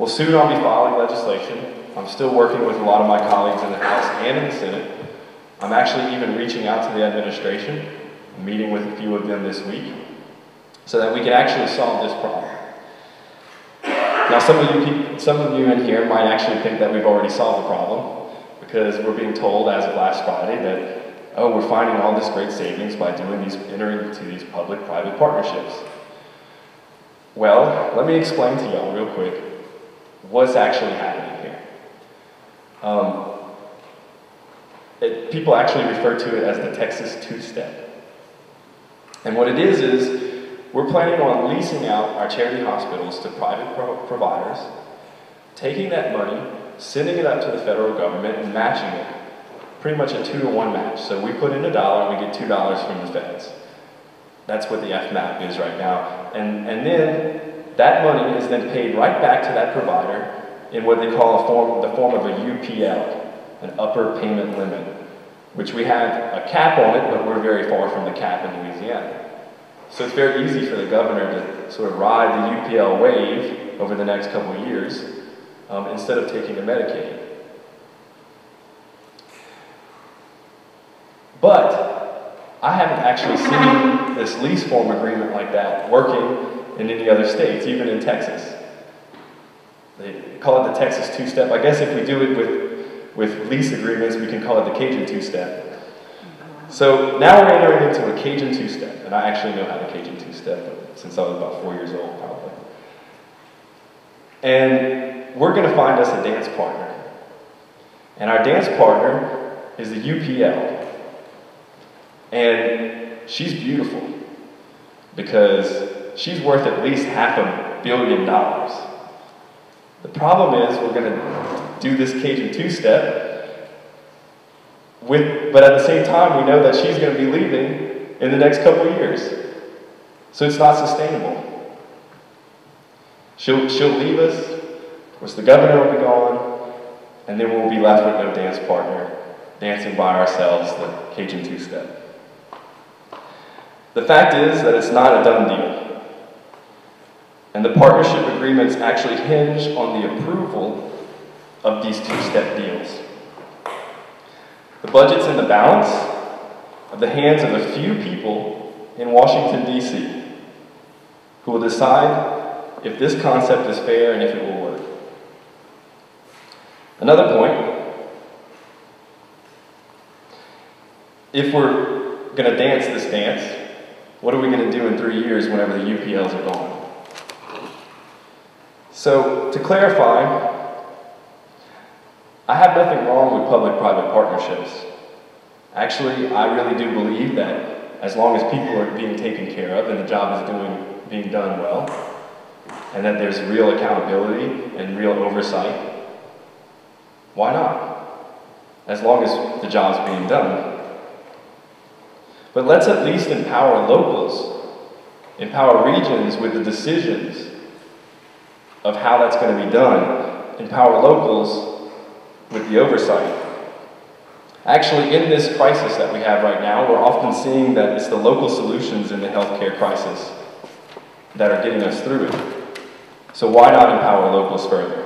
Well, soon I'll be filing legislation. I'm still working with a lot of my colleagues in the House and in the Senate. I'm actually even reaching out to the administration, meeting with a few of them this week, so that we can actually solve this problem. Now, some of you in here might actually think that we've already solved the problem, because we're being told as of last Friday that, oh, we're finding all this great savings by entering into these public-private partnerships. Well, let me explain to y'all real quick what's actually happening here. People actually refer to it as the Texas Two-step. And what it is we're planning on leasing out our charity hospitals to private providers, taking that money, sending it up to the federal government, and matching it. Pretty much a 2-to-1 match. So we put in $1 and we get $2 from the feds. That's what the FMAP is right now. And then that money is then paid right back to that provider in what they call the form of a UPL, an upper payment limit, which we have a cap on it, but we're very far from the cap in Louisiana. So it's very easy for the governor to sort of ride the UPL wave over the next couple of years instead of taking the Medicaid. But I haven't actually seen this lease form agreement like that working in any other states, even in Texas. They call it the Texas Two-step. I guess if we do it with lease agreements, we can call it the Cajun Two-step. So now we're entering into a Cajun Two-step, and I actually know how to Cajun Two-step since I was about 4 years old, probably. And we're going to find us a dance partner. And our dance partner is the UPL. And she's beautiful because she's worth at least $500 million. The problem is we're going to do this Cajun Two-step, but at the same time we know that she's going to be leaving in the next couple of years. So it's not sustainable. She'll leave us, of course the governor will be gone, and then we'll be left with no dance partner, dancing by ourselves the Cajun Two-step. The fact is that it's not a done deal. And the partnership agreements actually hinge on the approval of these two-step deals. The budget's in the balance of the hands of a few people in Washington, D.C., who will decide if this concept is fair and if it will work. Another point, if we're going to dance this dance, what are we going to do in 3 years whenever the UPLs are gone? So, to clarify, I have nothing wrong with public-private partnerships. Actually, I really do believe that as long as people are being taken care of and the job is being done well, and that there's real accountability and real oversight, why not? As long as the job's being done. But let's at least empower locals, empower regions with the decisions of how that's going to be done, empower locals with the oversight. Actually, in this crisis that we have right now, we're often seeing that it's the local solutions in the healthcare crisis that are getting us through it. So why not empower locals further?